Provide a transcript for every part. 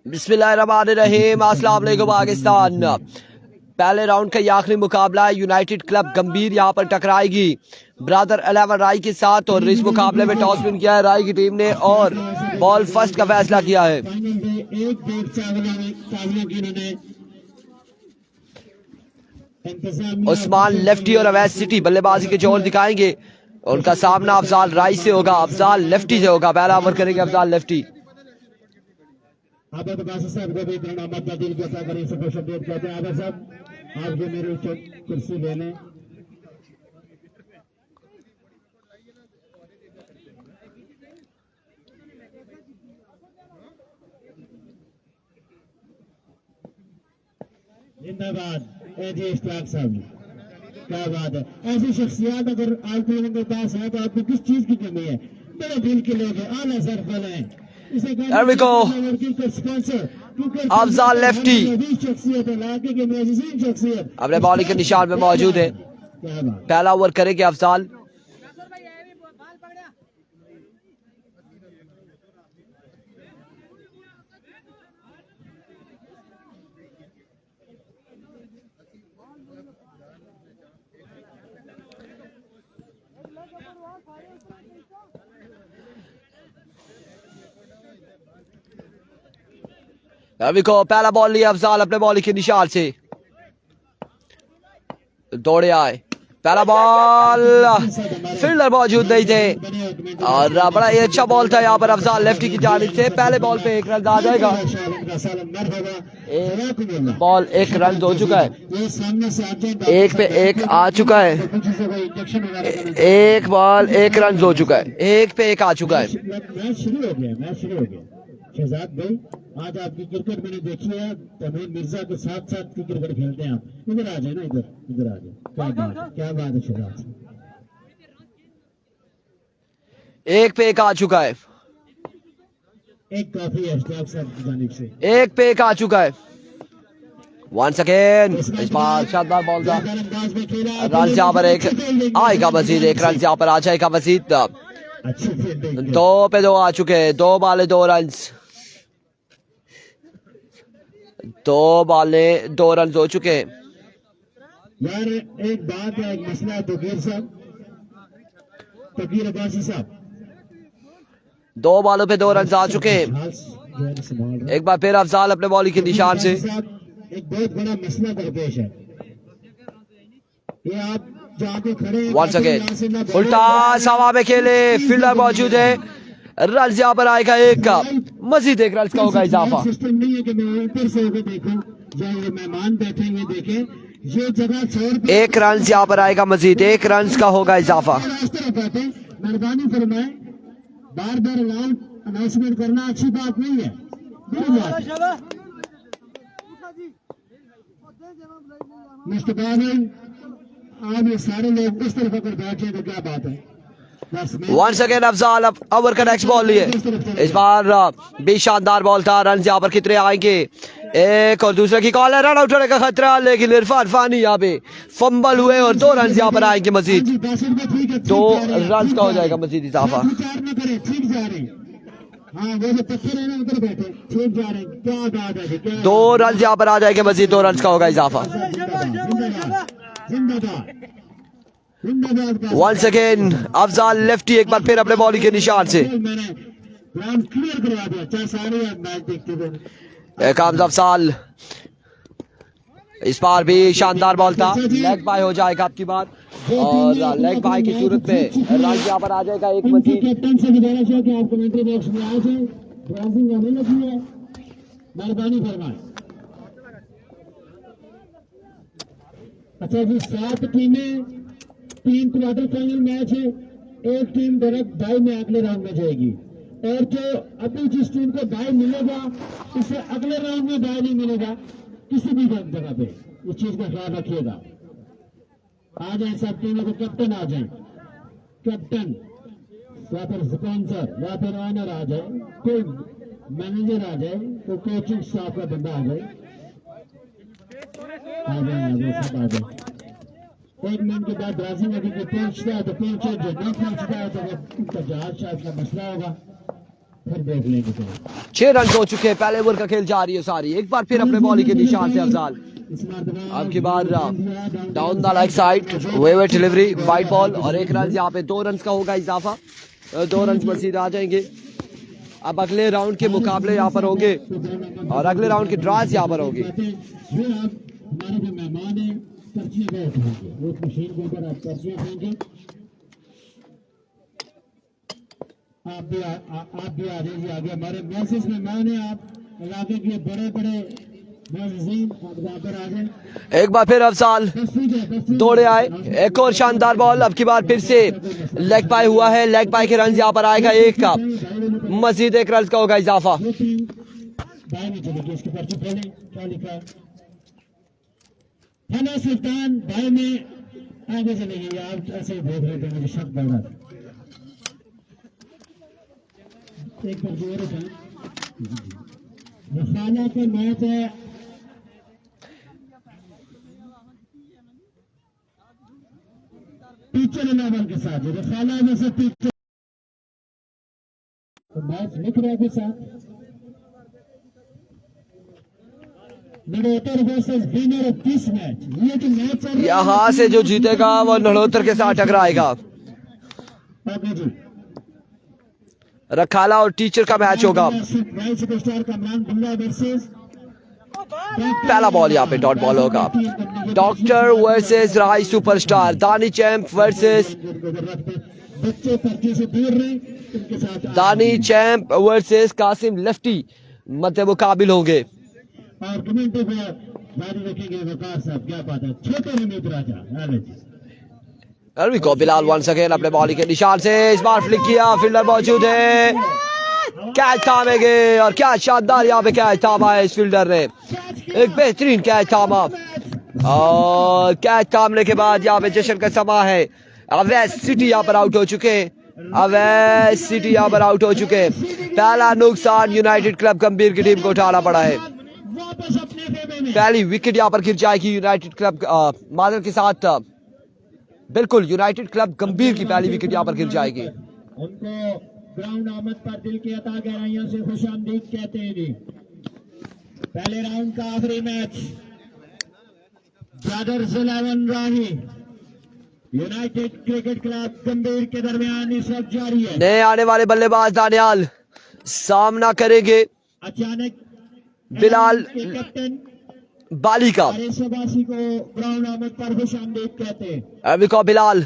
बिस्मिल्लाहिर्रहमानिर्रहीम। अस्सलाम वालेकुम पाकिस्तान। पहले राउंड का ये आखिरी मुकाबला है। यूनाइटेड क्लब गंभीर यहाँ पर टकराएगी ब्रदर 11 राय के साथ और इस मुकाबले में टॉस विन किया है राय की टीम ने और बॉल फर्स्ट का फैसला किया है। उस्मान लेफ्टी और अवैध सिटी बल्लेबाजी के जोर दिखाएंगे। उनका सामना अफजाल राय से होगा, अफजाल लेफ्टी से होगा। पहला ओवर करेंगे अफजाल लेफ्टी। आबद बासा साहब को भी प्रणाम दिल के साथ बड़ी खुश अपडेट कहते हैं। आबद साहब आप जो मेरे कुर्सी ले लें। जिंदाबाद एजी इश्तियाक साहब, क्या बात है। ऐसी शख्सियत अगर आप लोगों के पास है तो आपको किस चीज की कमी है। बड़े दिल के लोग हैं, आला सरफल है। There we go. Afzal lefty अपने बॉलिंग के निशान में मौजूद है। पहला ओवर करेंगे अफजाल। रवि को पहला बॉल लिया अफजाल अपने बॉलिंग के निशान से, दौड़े आए। पहला बॉल फील्डर मौजूद नहीं थे और बड़ा ही अच्छा बॉल था यहाँ पर अफजाल लेफ्टी की जानिब से। पहले बॉल पे एक रन आ जाएगा। बॉल एक रन हो चुका है, एक पे एक आ चुका है। एक बॉल एक रन हो चुका है, एक पे एक आ चुका है। शहजाद भाई आज आपकी क्रिकेट मैंने देखी है, तमीम मिर्जा के साथ साथ की क्रिकेट खेलते हैं आप। इधर आ जाए ना, इधर आ जाए। क्या बात है शहजाद, एक पे एक आ चुका है। एक काफी है साहब की जानिब से, एक पे एक आ चुका है। वंस अगेन इस बार शानदार बॉल था। रन यहाँ पर एक आएगा मजीद, एक रन यहाँ पर आ जाएगा मजीद। दो पे दो आ चुके हैं, दो बाले दो रन, दो बाले दो रन हो चुके हैं। यार एक बात है, एक मसला है तकीर साहब, तकीर अब्बासी साहब, दो बालों पे दो रन आ चुके हैं। एक बार फिर अफजाल अपने बॉलिंग के निशान से। एक बहुत बड़ा मसला दरपेश है, ये आप जाके खड़े वंस अगेन उल्टा सवा में खेले, फील्डर मौजूद है। रन यहाँ पर आएगा एक का, मजीद एक रन का होगा इजाफा। सिस्टम नहीं है कि मैं ऊपर से होकर देखूं, जो मेहमान बैठेंगे देखें ये जगह छोड़। एक रन यहाँ पर आएगा मजीद, एक रन का होगा इजाफा। मेहरबानी फरमाए, बार बार अनाउंसमेंट करना अच्छी बात नहीं है। मुस्तफा आप ये सारे लोग इस तरफ अगर बैठे तो क्या बात है। वंस अगेन अफजाल ओवर का नेक्स्ट बॉल लिए। इस बार भी शानदार बॉल था। रन यहाँ पर कितने आएंगे, एक और दूसरे की कॉल है। रन आउट होने का खतरा, लेकिन इरफान फानी यहाँ पे फंबल हुए और दो रन यहाँ पर आएंगे मजीद। दो रन का हो जाएगा मजीद इजाफा। दो रन यहाँ पर आ जाएंगे मजीद, दो रन का होगा इजाफा। वंस अगेन अफजाल लेफ्टी एक बार फिर अपने बॉलिंग के निशान से। अफजाल इस बार भी शानदार बॉल था, लेग बाय हो जाएगा आपकी बात और लेग बाय की सूरत में रन यहाँ पर आ जाएगा एक मजीद। मेहरबानी फरमाए। अच्छा जी, 7 टीमें, 3 क्वार्टर फाइनल मैच है। एक टीम डायरेक्ट बाई में अगले राउंड में जाएगी और जो अभी जिस टीम को बाई मिलेगा उसे अगले राउंड में बाई नहीं मिलेगा किसी भी जगह पे। इस चीज का ख्याल रखिएगा। आ जाए सब टीमों को कैप्टन आ जाए, कैप्टन या फिर स्पॉन्सर या फिर ऑनर आ जाए, कोई मैनेजर आ जाए, कोई कोचिंग स्टाफ का बंदा आ जाए, सब आ जाए। 1 मिनट के बाद ब्राजील अगर पहुंचता है तो पहुंचे, जो नहीं पहुंचता है तो उनका जहाज शायद का मसला होगा। फिर देख लेंगे तो 6 रन हो चुके हैं, पहले ओवर का खेल जारी है सारी। एक बार फिर अपने बॉलिंग के निशान से अफजाल। इस मरतबा अब की बार डाउन द लेग साइड, वेवर डिलीवरी, वाइड बॉल और 1 रन। यहाँ पे 2 रन का होगा इजाफा, 2 रन मजीद आ जाएंगे। अब अगले राउंड के मुकाबले यहाँ पर होंगे और अगले राउंड की ड्रॉज यहाँ पर होगी। ये आप हमारे जो मेहमान हैं पर्चियां पे उठाएंगे, वो मशीन के ऊपर आप पर्चियां उठाएंगे। आप भी आ जाइए आगे। हमारे मैसेज मेहमान हैं, आप इलाके के बड़े बड़े मुअज़्ज़िज़ीन, आप यहाँ पर आ जाए। एक बार फिर अफजाल दौड़े आए, एक और शानदार बॉल। अब की बार फिर से लेग पाई हुआ है, लेग पाई के रन यहाँ पर आएगा 1 का, मजीद 1 रन का होगा इजाफा। वो टीम बाय में चलेगी, इसकी पर्ची पढ़ें क्या लिखा है। फना सुल्तान बाय में आगे चलेगी। आप ऐसे ही देख रहे थे, मुझे शक बढ़ रहा था। एक पर्ची और उठाएं। रफाना का मैच है, टीचर इलेवन के साथ। रफाना जैसे टीचर तो मैच लिख रहे के साथ नड़ोतर versus winner of this match. ये जो मैच है यहाँ से जो जीतेगा वो नड़ोतर के साथ टकराएगा। ओके जी, रखाला और टीचर का मैच होगा। राइट सुपरस्टार कमरान बुल्ला वर्सेस पहला बॉल यहाँ पे डॉट बॉल होगा। डॉक्टर वर्सेस राय सुपरस्टार, दानी चैंप वर्सेस बच्चे पर्ची से दूर रहे, उनके साथ दानी चैंप वर्सेस कासिम लेफ्टी मध्य मुकाबिल होंगे। और कमेंटों पे जारी रखेंगे वकार साहब। क्या बात है, छोटे रमीत राजा। अरवी को बिलाल वंस अगेन अपने बॉलिंग के निशान से इस बार फ्लिक किया, फील्डर मौजूद है, कैच थामेंगे और क्या शानदार यहाँ पे कैच थामा है इस फील्डर ने, एक बेहतरीन कैच थामा। और कैच थामने के बाद यहाँ पे जश्न का समा है। अवैध सिटी यहाँ पर आउट हो चुके हैं, अवैध सिटी यहाँ पर आउट हो चुके हैं। पहला नुकसान यूनाइटेड क्लब गंभीर की टीम को उठाना पड़ा है। वापस अपने फेवे में पहली विकेट यहाँ पर गिर जाएगी यूनाइटेड क्लब मादर के साथ। बिल्कुल यूनाइटेड क्लब गंभीर की पहली विकेट यहाँ पर गिर जाएगी। उनको ग्राउंड आमद पर दिल की अता गहराइयों से खुशामदीद कहते हैं जी। पहले राउंड का आखिरी मैच ब्रदर्स 11 राही यूनाइटेड क्रिकेट क्लब गंभीर के दरमियान इस वक्त जारी है। नए आने वाले बल्लेबाज दानियाल सामना करेंगे अचानक बिलाल के कैप्टन बाली का। सबासी को ग्राउंड आमद पर खुशामदीद कहते हैं। अभी को बिलाल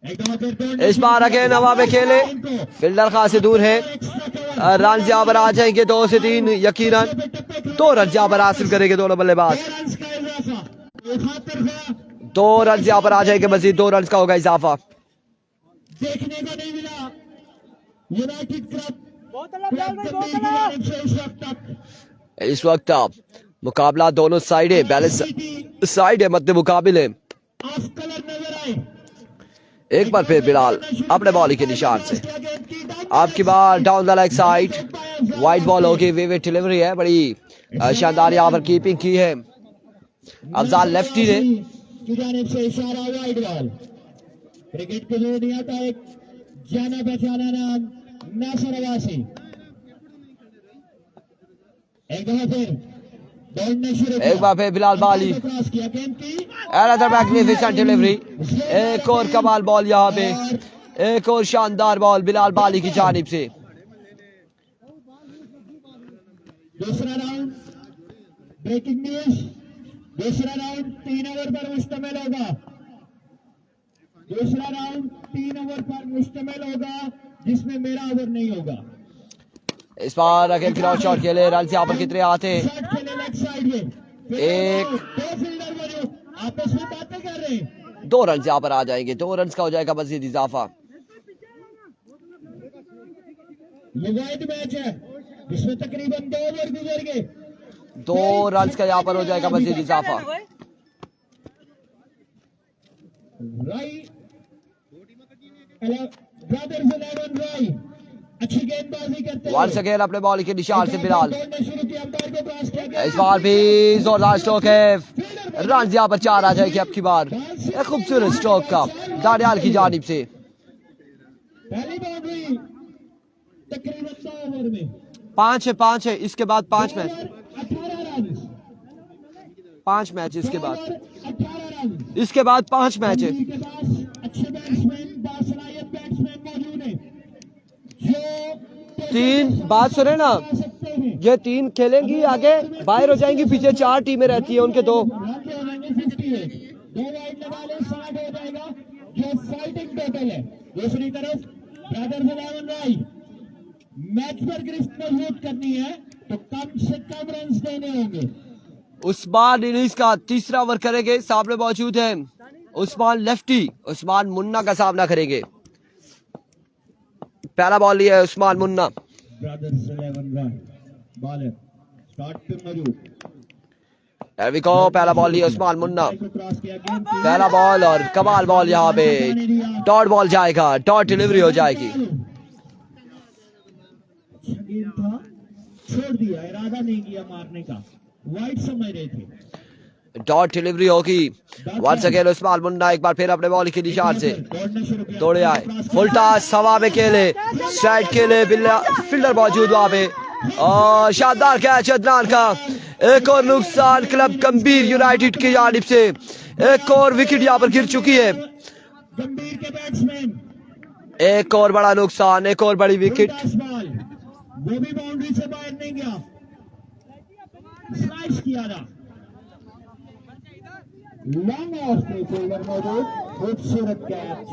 एक दफा फिर दौड़ने इस बार अगेन हवा में खेले, फील्डर खासे दूर है, रन यहाँ पर आ जाएंगे 2 से 3 यकीनन 2 रन यहाँ पर हासिल करेंगे दोनों बल्लेबाज। 2 रन यहाँ पर आ जाएंगे, मजीद 2 रन का होगा इजाफा। देखने को नहीं मिला यूनाइटेड क्लब इस वक्त मुकाबला दोनों साइड है, बैलेंस साइड है, मध्य मुकाबिल है। ऑफ कलर नजर आए। एक बार फिर बिलाल अपने बॉलिंग के निशान से, आपकी बार down the leg side, wide ball होगी, विविड डिलीवरी है, बड़ी शानदार यहाँ पर कीपिंग की है अफजाल लेफ्टी ने। की जानिब से इशारा वाइड बॉल। क्रिकेट के लिए नहीं आता एक जाना पहचाना नाम नासिर अवासी। एक दफा फिर दौड़ने शुरू किया। एक बार फिर बिलाल बाली, क्रॉस किया गेंद की another magnificent delivery, एक और कमाल बॉल यहाँ पे, एक और शानदार बॉल बिलाल बाली की जानिब से। दूसरा राउंड ब्रेकिंग न्यूज, दूसरा राउंड 3 ओवर पर मुश्तमिल होगा। दूसरा राउंड 3 ओवर पर मुश्तमिल होगा जिसमें मेरा ओवर नहीं होगा। इस बार अगेन ग्राउंड शॉट खेले, रन यहाँ पर कितने आते हैं? शॉट खेले लेग साइड में, एक। दो फील्डर बने आपस में बातें कर रहे हैं। 2 रन यहाँ पर आ जाएंगे, 2 रन का हो जाएगा मजीद इजाफा। ये वाइड मैच है जिसमें तकरीबन 2 ओवर गुजर गए। 2 रन का यहाँ पर हो जाएगा मजीद इजाफा। राई ब्रदर्स 11 राई अच्छी गेंदबाजी करते वंस अगेन अपने बॉलिंग के निशान से बिलाल, दौड़ने शुरू किया, अंपायर को क्रॉस किया। इस बार भी जोरदार स्ट्रोक है, रन यहाँ पर 4 आ जाएंगे। अब की बार एक खूबसूरत स्ट्रोक का दानियाल की जानिब से। पहली बाउंड्री तकरीबन 2 ओवर ओवर में 5 है इसके बाद 5 मैच, 18 रन, 5 मैच इसके बाद, 18 रन। इसके बाद 5 मैच है। के पास अच्छे बैट्समैन, बासलाहियत बैट्समैन मौजूद हैं जो 3 बात सुने ना, सकते हैं। ये 3 खेलेंगी, आगे बाहर हो जाएंगी, पीछे 4 टीमें रहती है उनके 2। रन हो जाएंगे 58, 2 वाइड लगा ले 60 हो जाएगा जो फाइटिंग टोटल है। दूसरी तरफ ब्रदर्स 11 राय मैच पर गिरफ्त मजबूत करनी है तो कम से कम रन देने होंगे। उस्मान इनिंग्स का तीसरा ओवर करेंगे, सामने मौजूद है उस्मान लेफ्टी, उस्मान मुन्ना का सामना करेंगे। पहला बॉल लिया है उस्मान मुन्ना। ब्रदर्स 11 राय बॉलर स्टार्ट पे मौजूद, There we go, पहला बॉल लिया उस्मान मुन्ना, को क्रॉस किया गेंद की पहला बॉल और कमाल बॉल यहाँ पे, डॉट बॉल जाएगा, डॉट डिलीवरी हो जाएगी। अच्छा गेंद था, छोड़ दिया, इरादा नहीं किया मारने का, वाइड समझ रहे थे। डॉट डिलीवरी होगी। वंस अगेन उस्मान मुन्ना एक बार फिर अपने बॉल के निशान से दौड़ना शुरू किया, दौड़े आए, फुल टॉस हवा में खेले, स्ट्राइक खेले, फील्डर मौजूद वहां पे और शानदार कैच अदनान का। एक और नुकसान क्लब गंभीर यूनाइटेड की जानिब से, एक और विकेट यहाँ पर गिर चुकी है। गंभीर के बैट्समैन, एक और बड़ा नुकसान, एक और बड़ी विकेट। टॉस बॉल, वो भी बाउंड्री से बाहर नहीं गया, स्लाइस किया था। लॉन्ग ऑफ पे फील्डर मौजूद, खूबसूरत कैच।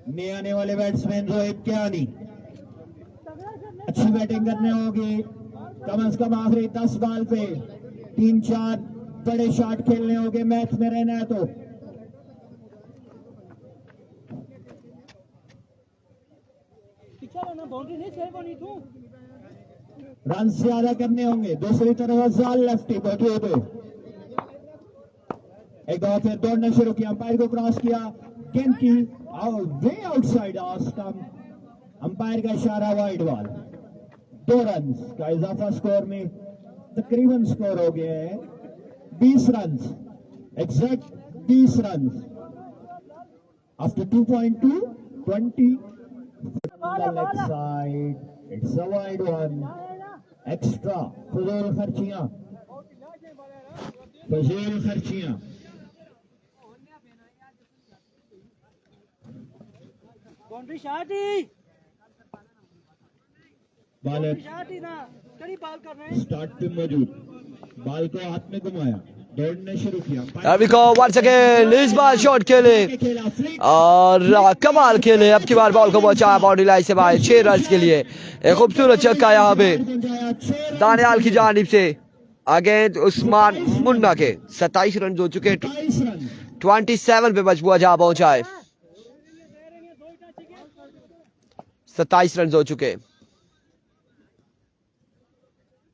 नए आने वाले बैट्समैन रोहित क्यानी अच्छी बैटिंग करने होगी, कम से कम आखिरी 10 बॉल पे 3-4 बड़े शॉट खेलने होंगे मैच में रहना है तो। रन ज्यादा करने होंगे। दूसरी तरफ अफजाल लेफ्टी मौजूद है, एक बार फिर दौड़ना शुरू किया, अंपायर को क्रॉस किया, गेंद की वे आउटसाइड स्टंप, अंपायर का इशारा वाइड बॉल। 2 रन का इजाफा स्कोर में, तकरीबन स्कोर हो गया है 20 run, exact 20 run after 2.2 20 leg side, it's a wide one, extra फजूल खर्चियां, फजूल खर्चियां। बॉलर स्टार्ट पे मौजूद, बॉल को हाथ में घुमाया, दौड़ने शुरू किया, There we go, once again इस बार शॉट खेले और कमाल खेले, अब की बार बॉल को पहुंचाया बाउंड्री लाइन से बाहर 6 रन के लिए। एक खूबसूरत छक्का यहाँ पे दानियाल की जानिब से अगेंस्ट उस्मान मुन्ना के। 27 रन हो चुके, 22 रन 27 पे मजबूआ जहां पहुंचा है, 27 रन हो चुके।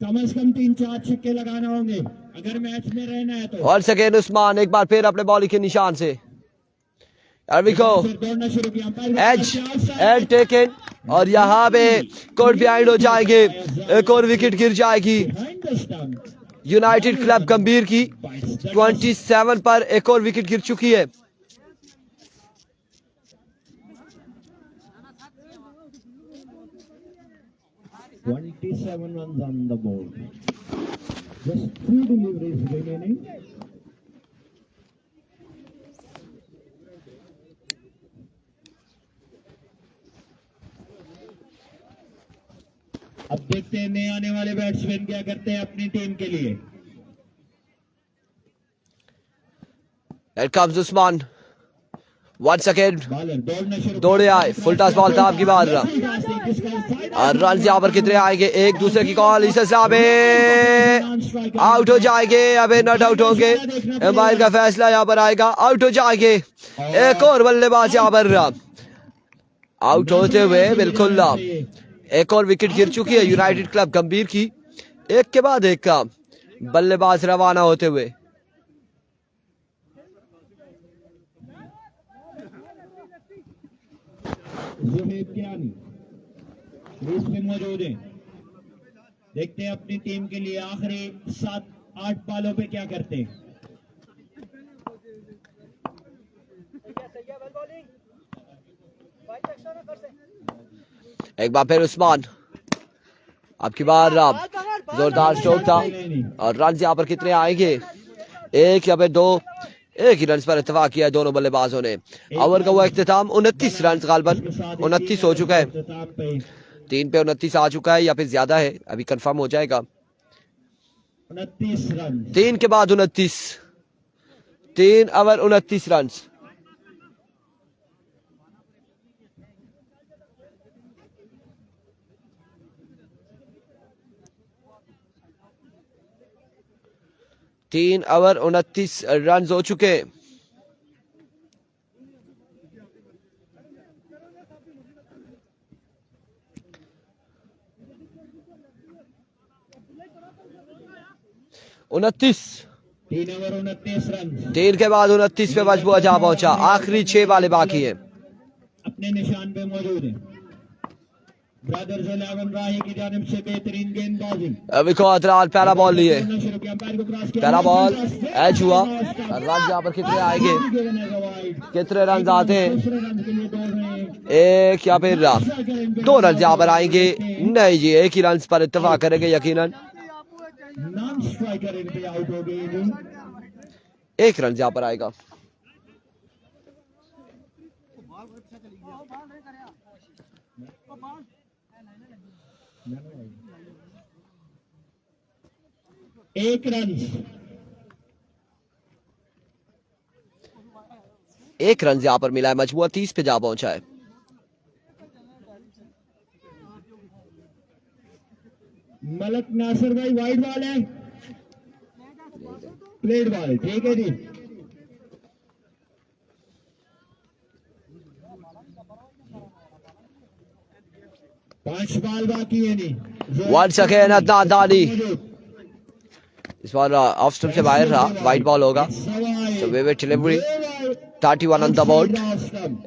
कम से कम 3-4 छक्के लगाना होंगे अगर मैच में रहना है तो। और सेकेंड उस्मान एक बार फिर अपने बॉलिंग के निशान से, There we go, फिर दौड़ना शुरू किया, अंपायर एज टेकन और यहाँ पे कोर्ट बिहाइंड हो जाएंगे, एक और विकेट गिर जाएगी behind the stump, United club गंभीर की। 27 पर एक और विकेट गिर चुकी है। $27 runs on the board. Just 3 deliveries remaining. अब देखते हैं नए आने वाले बैट्समैन क्या करते हैं अपनी टीम के लिए। Here comes Usman once again, bowler दौड़ना शुरू, दौड़े आए, फुल टॉस बॉल था आपकी बात और रन यहाँ पर कितने आएंगे, एक दूसरे की कॉल, इस हिसाब में आउट हो जाएंगे, अबे नॉट आउट होंगे, अंपायर का फैसला यहाँ पर आएगा, आउट हो जाएंगे। एक और बल्लेबाज यहाँ पर आउट होते हुए बिल्कुल एक और विकेट गिर चुकी है यूनाइटेड क्लब गंभीर की, एक के बाद एक का बल्लेबाज रवाना होते हुए। जोहेब कियानी क्रीज में मौजूद है, देखते हैं अपनी टीम के लिए आखिरी 7-8 बॉलों पे क्या करते हैं। एक बार फिर उस्मान, अब की बार जोरदार स्ट्रोक था और रन यहाँ पर कितने आएंगे? एक या फिर दो? एक ही रन पर इत्तेफाक किया दोनों बल्लेबाजों ने। ओवर का हुआ इख्तिताम, 29 रन गालबन 29 हो चुका है। 3 पे 29 आ चुका है या फिर ज्यादा है, अभी कंफर्म हो जाएगा। 29 रन, 3 के बाद 29, 3 ओवर 29 रन। तीन ओवर 29 रन हो चुके। उनतीस, 3 ओवर 29 रन। 3 के बाद 29 पे मजबूआ जा पहुंचा। आखिरी 6 वाले बाकी है। अपने निशान पे मौजूद है। ब्रदर्स 11 राही की जानिब से बेहतरीन गेंदबाजी। अभी को अतराल पहला बॉल लिए, शुरू किया, पैर को क्रॉस किया, पहला बॉल एच हुआ। रन यहाँ पर कितने आएंगे? कितने रन आते हैं? दूसरे रन के लिए दौड़ रहे हैं। एक या फिर 2 रन यहाँ पर आएंगे? नहीं जी, एक ही रन पर इत्तेफाक करेंगे यकीनन। नॉन स्ट्राइकर इन पे आउट हो गई है। 1 रन यहाँ पर आएगा। एक रन, 1 रन यहाँ पर मिला है। मजबूआ 30 पे जा पहुंचा है। मलक नासिर भाई वाइड बॉल है, प्लेट बॉल, ठीक है जी। पांच बॉल बाकी है नहीं। Once again अदनान दानी, इस बार ऑफ स्टंप से बाहर रहा, वाइड बॉल होगा। So we delivery 31 on the board.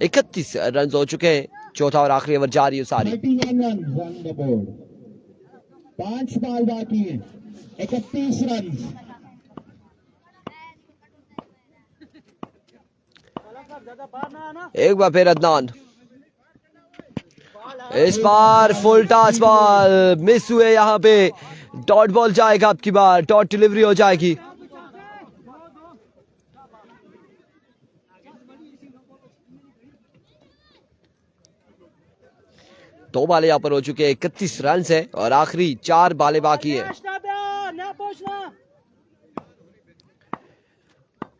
31 run हो चुके हैं। चौथा और आखिरी ओवर जारी है सारी। 31 run on the board. 5 ball बाकी है, 31 रन। एक बार फिर अदनान, इस बार फुल टॉस बॉल मिस हुए। यहाँ पे डॉट बॉल जाएगा, अब की बार डॉट डिलीवरी हो जाएगी। दो बाले यहाँ पर हो चुके हैं। 31 रन है और आखिरी 4 बाले बाकी है।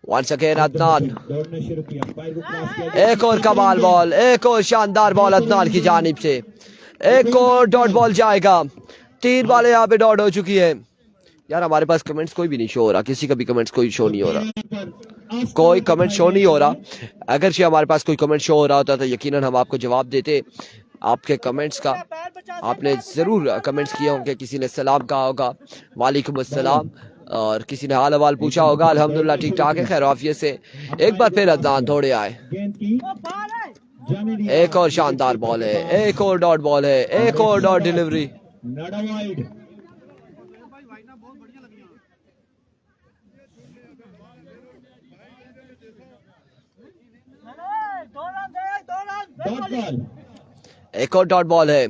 Once again अदनान, दौड़ना शुरू किया, पैर को क्रॉस किया। एक और कमाल बॉल, एक और शानदार बॉल अदनान की जानिब से। एक और डॉट बॉल जाएगा। 3 बालें यहाँ पे डॉट हो चुकी है। यार हमारे पास कमेंट्स कोई भी नहीं शो हो रहा, किसी का भी कमेंट्स कोई शो नहीं हो रहा, कोई कमेंट शो नहीं हो रहा। अगर से हमारे पास कोई कमेंट शो हो रहा होता तो यकीनन हम आपको जवाब देते। आपके कमेंट्स का आपने जरूर कमेंट्स किए होंगे। किसी ने सलाम कहा होगा, वालेकुम अस्सलाम, और किसी ने हाल हवाल पूछा होगा। अल्हम्दुलिल्लाह ठीक ठाक है, खैर आफियत से। एक बार फिर अदनान दौड़े आए। गेंद की जाने दिया। एक और शानदार बॉल है, एक और डॉट बॉल है, एक और डॉट डिलीवरी। नड़ा वाइड। डॉट बॉल, एक और डॉट बॉल है।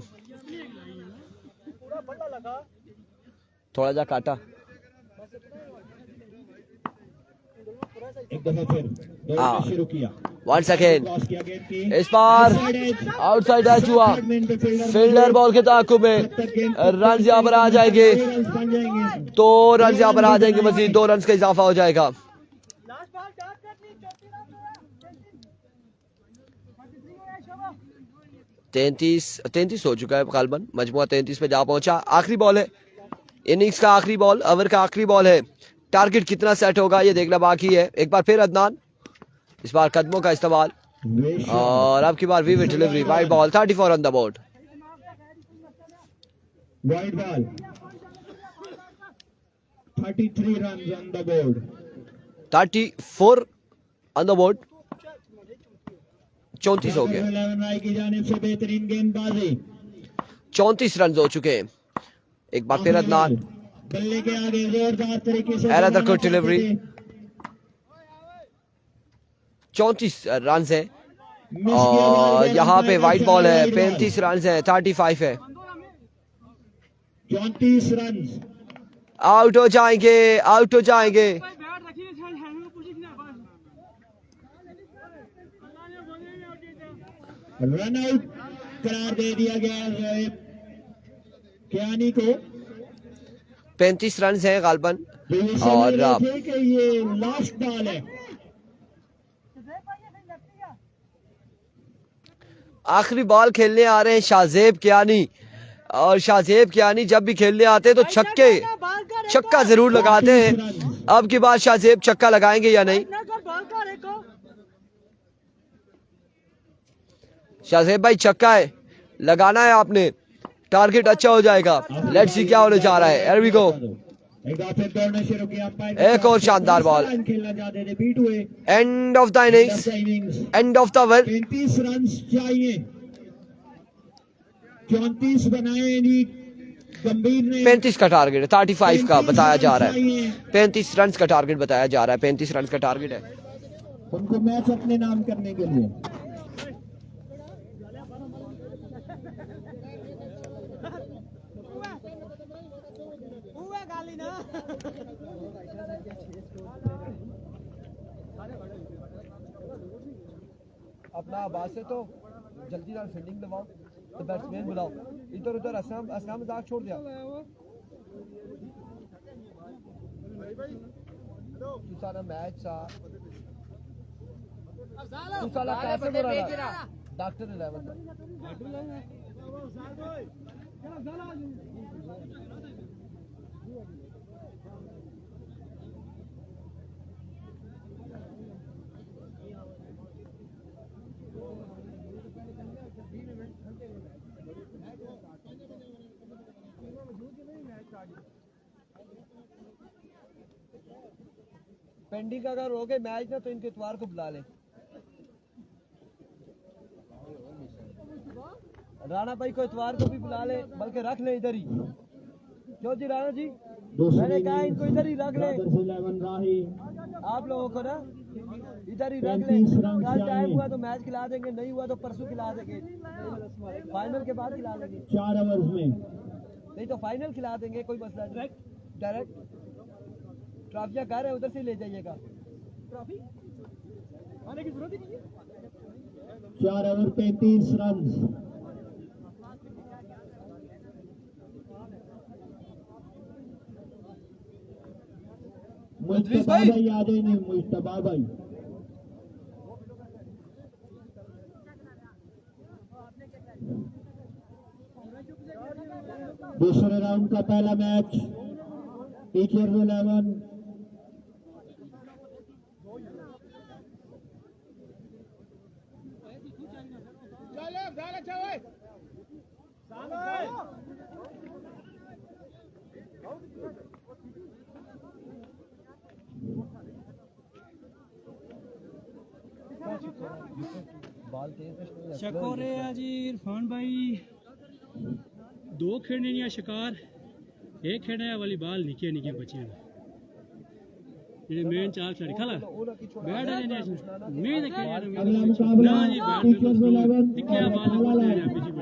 थोड़ा जा काटा। एक दफा फिर दौड़ना शुरू किया। Once again, क्रॉस किया गेंद की। इस बार आउटसाइड एज हुआ। फील्डर बॉल के ताकुब में रन यहाँ पर आ जाएंगे। 2 रन यहाँ पर आ जाएंगे, मजीद 2 रन का इजाफा हो जाएगा। तैंतीस हो चुका है गालबन। मजमुआ 33 पे जा पहुंचा। आखिरी बॉल है, इनिंग्स का आखिरी बॉल, ओवर का आखिरी बॉल है। टारगेट कितना सेट होगा ये देखना बाकी है। एक बार फिर अदनान, इस बार कदमों का इस्तेमाल और अब की बार विविड delivery. Wide ball 34 on the board. Wide ball, 33 run on the board. 34 on the board, 34 हो गए। 11 राय की जानिब से बेहतरीन गेंदबाजी। 34 रन हो चुके हैं। एक बार फिर अदनान, बल्ले के आगे जोरदार तरीके से Another good delivery। 34 रन है। और यहाँ पे वाइट बॉल है, 35 रन है, 35 है, 34 रन। आउट हो जाएंगे, आउट हो जाएंगे। रन आउट करार दे दिया गया है कियानी को। 35 रन है गालबन। और और कि ये लास्ट बॉल है। आखिरी बॉल खेलने आ रहे हैं शाहजेब कियानी, और शाहजेब कियानी जब भी खेलने आते हैं तो छक्का जरूर लगाते हैं। अब की बार शाहजेब छक्का लगाएंगे या नहीं? शाहजेब भाई छक्का है, लगाना है आपने, टारगेट अच्छा हो जाएगा। लेट्स सी क्या होने जा रहा है। हियर वी गो, एक और शानदार ball. End of the innings, end of the over. 35 run चाहिए, 34 बनाए नहीं गंभीर ने। 35 का टारगेट है, 35 का बताया जा रहा है। 35 रन का टारगेट बताया जा रहा है, 35 रन का टारगेट है उनको मैच अपने नाम करने के लिए। अपना आवाज से तो जल्दी ना फील्डिंग दबाओ, तो बैट्समैन बुलाओ। इधर उधर असलम मजाक छोड़ दिया। तू सारा मैच सा तू साला कैसे बुरा रहा डॉक्टर 11 पेंडिंग अगर हो गए मैच ना तो इनके इतवार को बुला ले। राणा भाई को इतवार को भी बुला ले, बल्कि रख ले इधर ही। क्यों जी राणा जी, मैंने कहा इनको इधर ही रख ले। आप लोगों को ना इधर ही रख ले। कल टाइम हुआ तो मैच खिला देंगे, नहीं हुआ तो परसों खिला देंगे, फाइनल के बाद खिला देंगे। 4 ओवर्स में नहीं तो फाइनल खिला देंगे, कोई मसला नहीं। डायरेक्ट ट्रॉफियां घर है, उधर से ले जाइएगा। ट्रॉफी आने की जरूरत ही नहीं है। 4 ओवर 35 रन। मुस्तफा भाई आ गए नहीं, मुस्तफा भाई। दूसरे राउंड का पहला मैच टीचर्स 11 शकोरे जी इरफान भाई, 2 खेड़ने नहीं शिकार, एक खेड़ने वाली बाल निके निके बचे हैं जेडे मेन चाल छड़ी खला बैठ ने मैं देखे अगला मुकाबला टीचर्स 11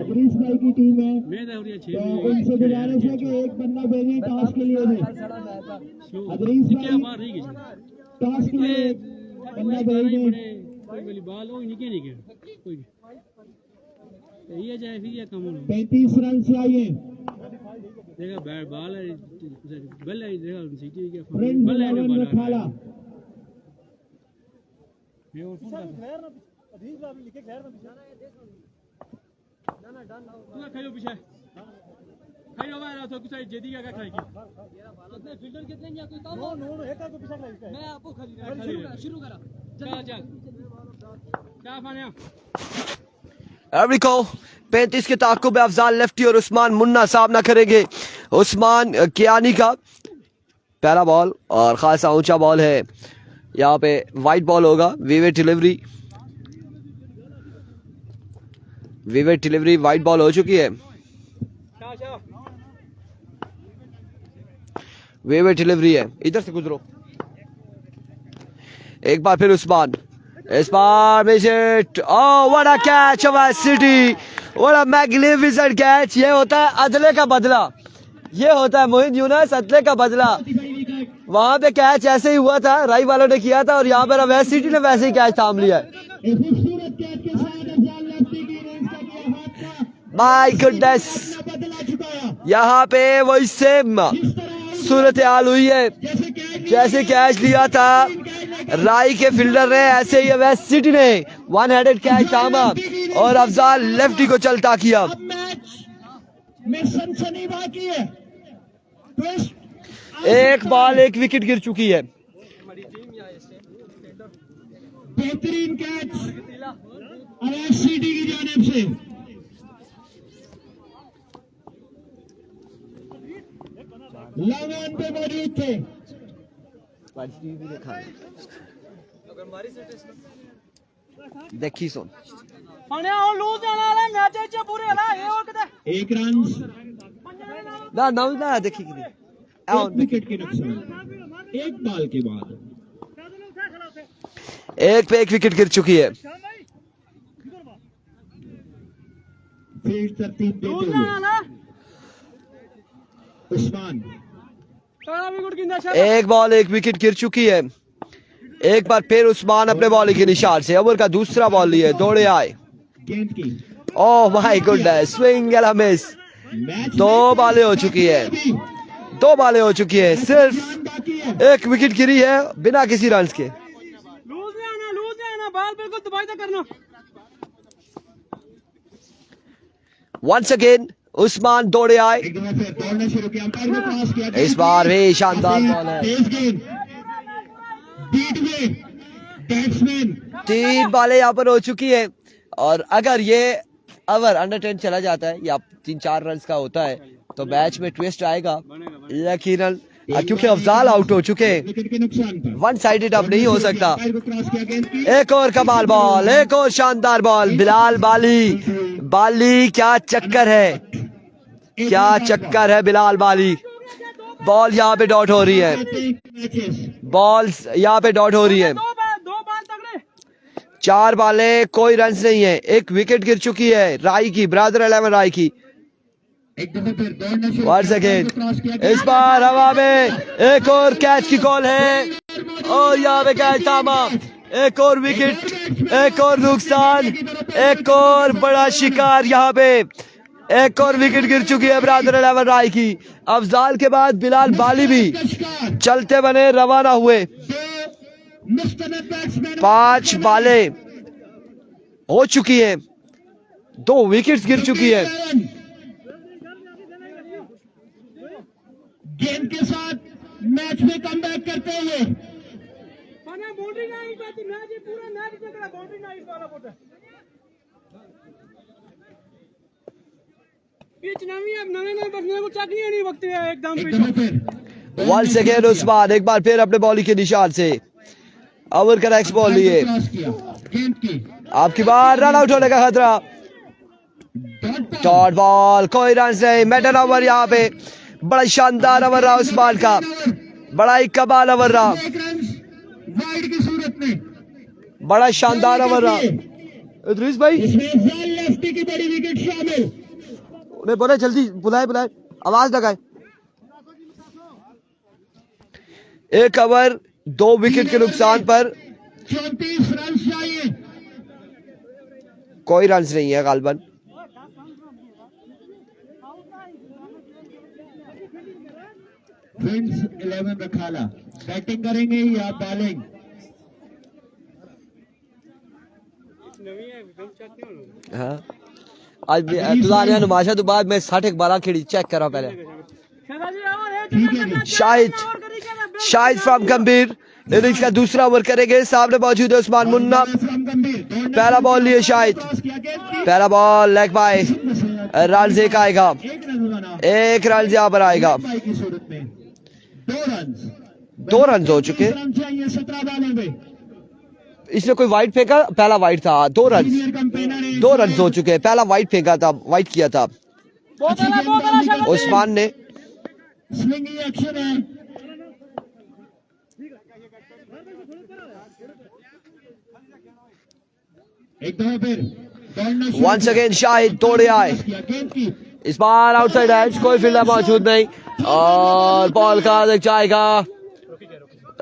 अदरीस भाई की टीम है। मैं तो उनसे गुजारिश है कि एक बंदा भेजें टॉस के लिए भी। अदरीस क्या भाई मार रही है टॉस के लिए बंदा भेजें। कोई वाली बाल हो निके निके कोई ये जाए फिर ये कम 35 रन चाहिए। देखा बैट बाल है बल है, देखा सीटी के फ्रेंड्स बल है 11 में खाला ये और खैर ना अधीज बाबू लिखे खैर ना तू खाइयो पीछे खाइयो वाला तो कुछ जेदी का खाएगी कितने फील्डर कितने या कोई काम नो एक का पीछे खाएगा। मैं आपको खरीद शुरू करा चल क्या फानिया एवरिको 35 के ताकुब अफजाल लेफ्टी और उस्मान मुन्ना सामना करेंगे उस्मान कियानी का। पहला बॉल और खासा ऊंचा बॉल है, यहाँ पे वाइट बॉल होगा। विवेट डिलीवरी वाइट बॉल हो चुकी है। विवेट डिलीवरी है, इधर से गुजरो। एक बार फिर उस्मान इस बार wicket, oh what a catch of city, what a magnificent catch. ये होता है अदले का बदला, ये होता है मोहित यूनुस अदले का बदला। वहां पे कैच ऐसे ही हुआ था, राई वालों ने किया था, और यहाँ पर वेस्ट सिटी ने वैसे ही कैच थाम लिया है। एक खूबसूरत कैच के साथ अफजाल लेफ्टी की रेंज का दिया हाथ का, माय गुडनेस, अपना बदला चुकाया। यहाँ पे वही सेम जिस तरह सूरत हाल हुई है, जैसे कैच लिया था राई के फील्डर ने, ऐसे ही वेस्ट सिटी ने वन हेडेड कैच थामा और अफजाल लेफ्टी को चलता किया। अब मैच में सनसनी बाकी है। ट्विस्ट, एक बॉल एक विकेट गिर चुकी है। बेहतरीन कैच अवैध सिटी की जानिब से। लॉन्ग ऑन पे मौजूद थे। देखी सुन एक रन, ना ना ना देखी कि एक विकेट के नुकसान, एक बॉल के बाद एक पे एक विकेट गिर चुकी है। फील्ड तरतीब देते हुए उस्मान, एक बॉल एक विकेट गिर चुकी है। एक बार फिर उस्मान अपने बॉलिंग के निशान से ओवर का दूसरा बॉल लिए दौड़े आए। गेंद की oh my goodness, swing and a miss. Match दो बॉलें हो चुकी है, दो बॉलें हो चुकी है, सिर्फ बाकी है। एक विकेट गिरी है बिना किसी रन के। लूज नहीं आना, बॉल बिल्कुल दबाई तक करना। वंस अगेन उस्मान दौड़े आए। एक दफा फिर दौड़ना शुरू किया, अंपायर को क्रॉस किया। इस बार भी शानदार बॉल है। तेज गेंद, बीट में बैट्समैन, तीन बॉलें यहाँ पर हो चुकी है, और अगर ये ओवर अंडर 10 चला जाता है या 3-4 रन का होता है तो मैच में ट्विस्ट आएगा यकीनन, क्योंकि अफजाल आउट हो चुके हैं। विकेट के नुकसान पर वन साइडेड अब नहीं हो सकता। अंपायर को क्रॉस किया। गेंद की एक और कमाल बॉल, एक और शानदार बॉल, बिलाल बाली। बाली क्या चक्कर है, क्या चक्कर है बिलाल बाली। बॉल यहाँ पे डॉट हो रही है, मैचेस बॉल यहाँ पे डॉट हो रही है। दो बाल तगड़े। 4 बॉलें कोई रन नहीं है, एक विकेट गिर चुकी है राई की, ब्रदर 11 राई की। एक दफा फिर दौड़ना शुरू वन किया, सेकेंड, क्रॉस किया। इस बार हवा में एक और कैच की कॉल है, और यहाँ पे कैच थामा। एक और विकेट, एक और नुकसान, एक और बड़ा शिकार। यहाँ पे एक और विकेट गिर चुकी है ब्रदर 11 राय की। अफजाल के बाद बिलाल बाली भी चलते बने रवाना हुए। 5 बॉलें हो चुकी है, 2 विकेट्स गिर चुकी है। गेंद के साथ मैच में कमबैक करते हुए बाउंड्री नहीं पाती, मैच ये पूरा मैच चल बाउंड्री नहीं वाला बोलता। पिच नवी है, नवे बसने को चाहिए नहीं वक्त है एकदम एक दफा फिर वंस अगेन उस्मान एक बार फिर अपने बॉलिंग के निशान से ओवर का नेक्स्ट बॉल लिए। क्रॉस किया। गेंद की आपकी बार रन आउट होने का खतरा। डॉट बॉल, कोई रन नहीं। मेडन ओवर यहाँ पे बड़ा शानदार ओवर रहा उस्मान का, बड़ा ही कमाल ओवर रहा, एक रन वाइड की सूरत में बड़ा शानदार ओवर रहा। इदरीस भाई इसमें अफजाल लेफ्टी की बड़ी विकेट शामिल। उन्हें बोले जल्दी बुलाए, आवाज लगाए। एक ओवर 2 विकेट के नुकसान पर 34 रन चाहिए। कोई रन नहीं है गालबन। प्रिंस 11 रखाला बैटिंग करेंगे या बॉलिंग? हाँ आज तुझा नुमाशा तो बाद में 60 12 खेड़ी चेक करा पहले। शाहिद फ्रॉम गंभीर इनिंग्स का दूसरा ओवर करेंगे। सामने मौजूद है उस्मान मुन्ना। पहला बॉल लिए शाहिद, पहला बॉल लेग बाय, रन एक आएगा, एक रन यहाँ पर आएगा। 2 रन हो चुके। 17 बॉलों में इसने कोई वाइट फेंका, पहला वाइट था। 2 रन हो चुके। पहला वाइट फेंका था, वाइट किया था उस्मान ने। स्विंगिंग एक्शन है। एक दफा फिर दौड़ना शुरू वंस किया। अगेन शाहिद दौड़े आए, गेंद की इस बार आउटसाइड एज, कोई फील्डर मौजूद नहीं और बॉल का देख जाएगा।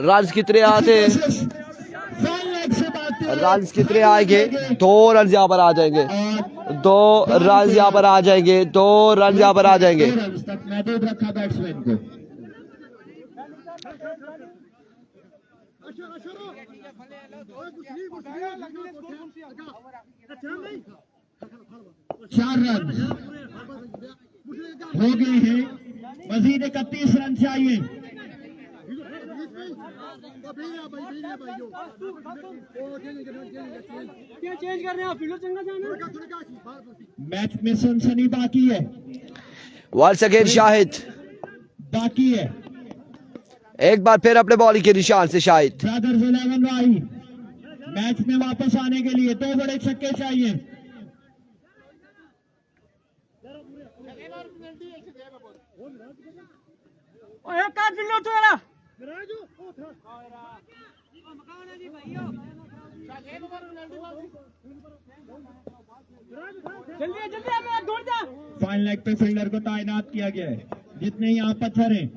रन कितने आते हैं, फाइन लेग से भागते हुए रन कितने आएंगे? 2 रन यहाँ पर आ जाएंगे, और 2 रन यहाँ पर आ जाएंगे, 2 रन यहाँ पर आ जाएंगे। 2 रन तक महदूद रखा बैट्समैन को। चार रन हो गए हैं, मजीद 31 रन चाहिए। क्या चेंज कर रहे हैं? फील्डर चंगा जाना। मैच में सनसनी बाकी है, वंस अगेन शाहिद, बाकी है। एक बार फिर अपने बॉलिंग के निशान से शाहिद। ब्रदर्स 11 राही मैच में वापस आने के लिए 2 बड़े छक्के चाहिए। एक कार्ड फील्डर तो यार जल्दी जल्दी अब दौड़ जा। फाइन लेग पे फील्डर को तैनात किया गया है। जितने यहाँ पत्थर हैं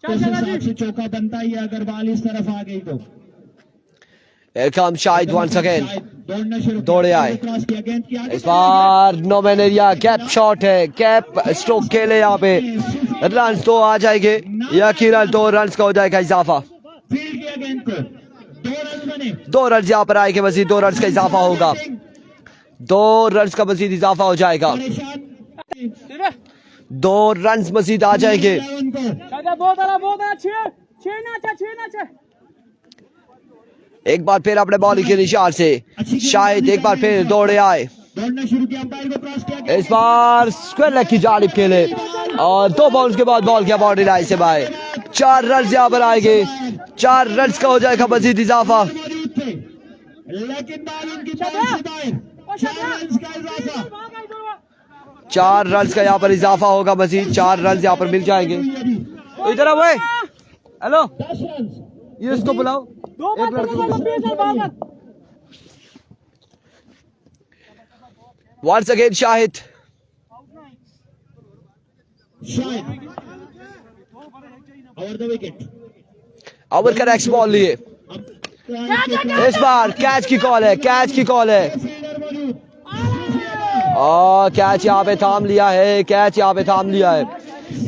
उस हिसाब से चौका बनता ही है, अगर बॉल इस तरफ आ गई तो। Here comes Shahid once again, दौड़ना शुरू किया, दौड़े आए। क्रॉस किया, गेंद की आगे इस बार नो मैन एरिया, कैप शॉट है, कैप स्ट्रोक खेले यहाँ पे। रन 2 आ जाएंगे, यकीनन 2 रन का हो जाएगा इजाफा। फील्ड किया गेंद को, 2 रन बने। 2 रन यहाँ पर आएंगे, मजीद 2 रन का इजाफा होगा, 2 रन का मजीद इजाफा हो जाएगा, परेशान 2 रन मजीद आ जाएंगे। उनको बहुत आला 6 ना 6। एक बार फिर अपने बॉलिंग के निशान से शाहिद एक बार फिर दौड़े आए, दौड़ना शुरू किया, अंपायर को क्रॉस किया। इस बार स्क्वायर लेग की जानिब खेले और 2 बाउंस के बाद बॉल किया बाउंड्री लाइन से बाहर। 4 रन यहाँ पर आएंगे, 4 रन का हो जाएगा मजीद इजाफा। मौजूद थे, लेकिन बॉल उनकी पैर से बाहर। 4 रन का इजाफा। 4 रन का यहाँ पर इजाफा होगा, मजीद 4 रन यहाँ पर मिल जाएंगे। इधर आओ, हेलो 10 रन ये इसको बुलाओ। दो बार वंस अगेन शाहिद, शायद ओवर द विकेट। ओवर का नेक्स्ट बॉल लिए, इस बार कैच की कॉल है, कैच की कॉल है फील्डर मौजूद, और कैच यहाँ पे थाम लिया है, कैच यहाँ पे थाम लिया है,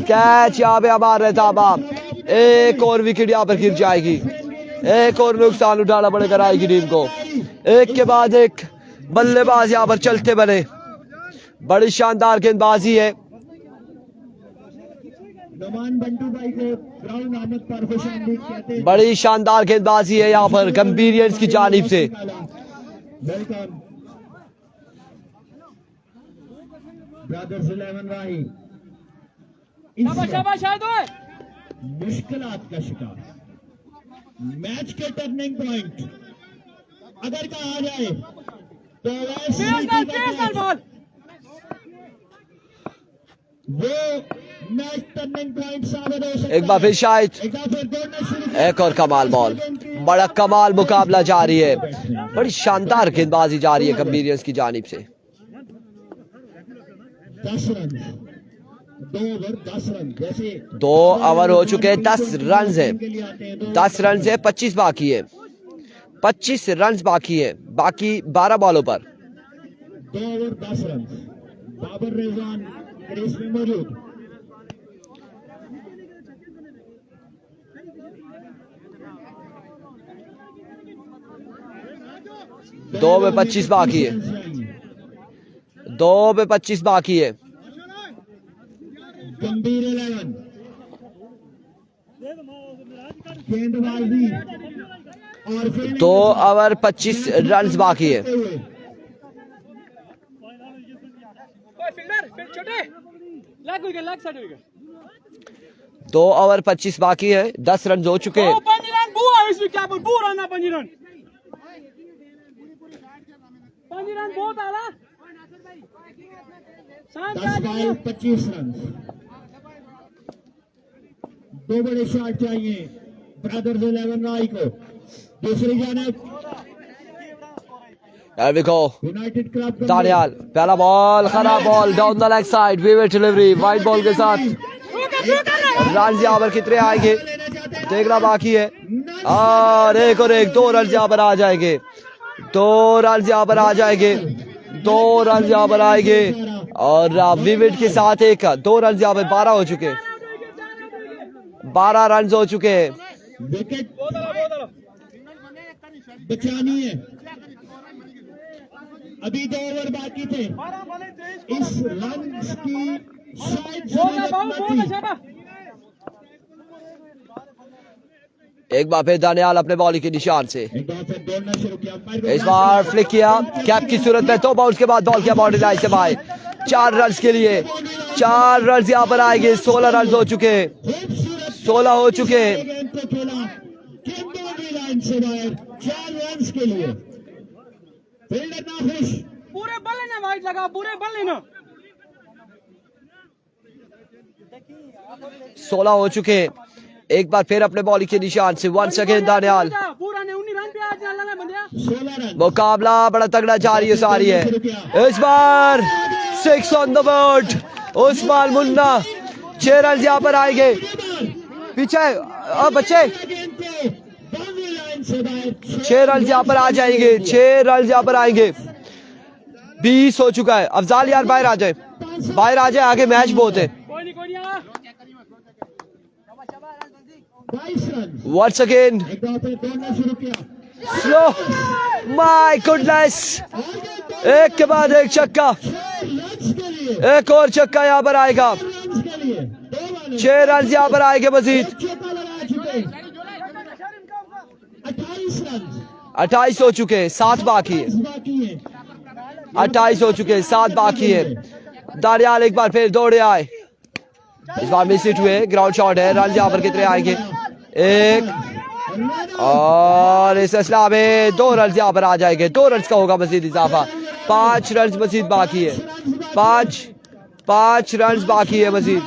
कैच यहाँ पे हमारे थामा। एक और विकेट यहाँ पर गिर जाएगी, एक और नुकसान उठाना पड़ेगा राय टीम को। एक के बाद एक बल्लेबाज यहाँ पर चलते बने, बड़ी शानदार गेंदबाजी है। नमान बंटू भाई को ग्राउंड अहमद पर खुशामदीद कहते हैं। बड़ी शानदार गेंदबाजी है यहाँ पर गंभीरियंस की जानिब से। वेलकम ब्रदर्स 11 राही। शाबाश शायद होए। मुश्किलात का शिकार, मैच के टर्निंग पॉइंट अगर कहा जाए तो वैसे बॉल वो मैच टर्निंग पॉइंट साबित हो सकता है। एक बार फिर शाहिद, एक बार फिर दौड़ना शुरू किया। एक और कमाल बॉल, बड़ा कमाल मुकाबला जारी है, बड़ी शानदार गेंदबाजी जारी है गंभीरियंस की जानिब से। 10 रन, 2 ओवर 10 रन, जैसे 2 ओवर हो चुके हैं, 10 रन है, के लिए आते हैं 10 रन है, 25 बाकी है, 25 रन बाकी है, बाकी 12 बॉलों पर। 2 over 10 run. Babar Rizwan crease में मौजूद। दो में 25 बाकी है, 2 में 25 बाकी है। गंभीर 11 गेंदबाजी और फील्डिंग 2 ओवर 25 रन बाकी है। करते हुए फील्डर छोटे लग साइड विकेट। 2 ओवर 25 बाकी है, 10 रन हो चुके हैं। 5 रन बुआ इसमें क्या बोल बुआ ना 5 रन बहुत आला 10 बॉल 25 रन। 2 बड़े शॉट चाहिए ब्रदर्स 11 राय को। दूसरी जानिब There we go. United club Daniyal पहला बॉल खराब ball down the leg side vivid delivery wide ball के साथ रन यहाँ पर कितने आएंगे देखना बाकी है और एक 2 रन यहाँ पर आ जाएंगे 2 रन यहाँ पर आ जाएंगे 2 रन यहाँ पर आएंगे और विविड के साथ 2 रन यहाँ पर 12 हो चुके 12 रन हो चुके हैं विकेट बचानी है अभी 2 ओवर बाकी थे इस रन की शायद जरूरत न थी एक बार फिर दानियाल अपने बॉलिंग के निशान से एक बार फिर दौड़ना शुरू किया इस बार फ्लिक किया कैप की सूरत में 2 बाउंस के बाद बॉल किया बाउंड्री लाइन से बाहर 4 रन के लिए 4 रन यहाँ पर आएंगे 16 रन हो चुके 16 हो चुके गेंद को खेला बाउंड्री लाइन से बाहर 4 रन के लिए फील्डर नाखुश पूरे बल्ले ने वाइड लगा पूरे बल्ले ने 16 हो चुके एक बार फिर अपने बॉलिंग के निशान से 1 सेकेंड दानियाल पूरा ने 19 रन पे आज डालना बंदिया 16 रन मुकाबला बड़ा तगड़ा जारी सारी है इस बार 6 on the board Usman Munna 6 run यहाँ पर आएंगे पीछे बच्चे गेंद को बाउंड्री लाइन से बाहर 6 रन यहाँ पर आ जाएंगे 6 रन यहाँ पर आएंगे 20 हो चुका है अफजाल यार बाहर आ जाए आगे मैच बहुत है कोई नहीं आ 22 रन वंस अगेन एक बार फिर दौड़ना शुरू किया स्लो माय गुडनेस एक के बाद एक छक्का 6 रन के लिए एक और छक्का यहाँ पर आएगा 6 रन के लिए 2 बॉल 6 रन यहाँ पर आएंगे मजीद चौका लगा चुके 28 रन 28 हो चुके हैं 7 बाकी है बाकी है 28 हो चुके हैं 7 बाकी है दानियाल एक बार फिर दौड़े आए इस बार मिस हिट हुए ग्राउंड शॉट है रन यहाँ पर कितने आएंगे 1 और इस सिलसिला में 2 रन यहाँ पर आ जाएंगे 2 रन का होगा मजीद इजाफा 5 रन मजीद बाकी है 5 रन बाकी है मजीद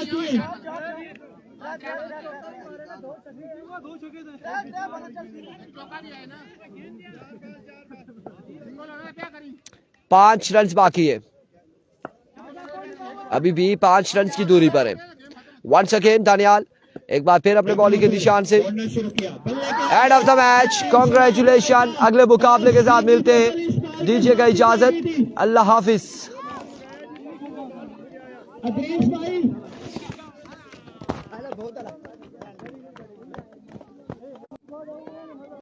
5 रन बाकी है अभी भी 5 रन की दूरी पर है 1 सेकेंड दानियाल एक बार फिर अपने बॉलिंग के निशान से दौड़ना शुरू किया end of the match congratulation अगले मुकाबले के साथ मिलते हैं दीजिएगा इजाजत अल्लाह हाफिज अदरीस भाई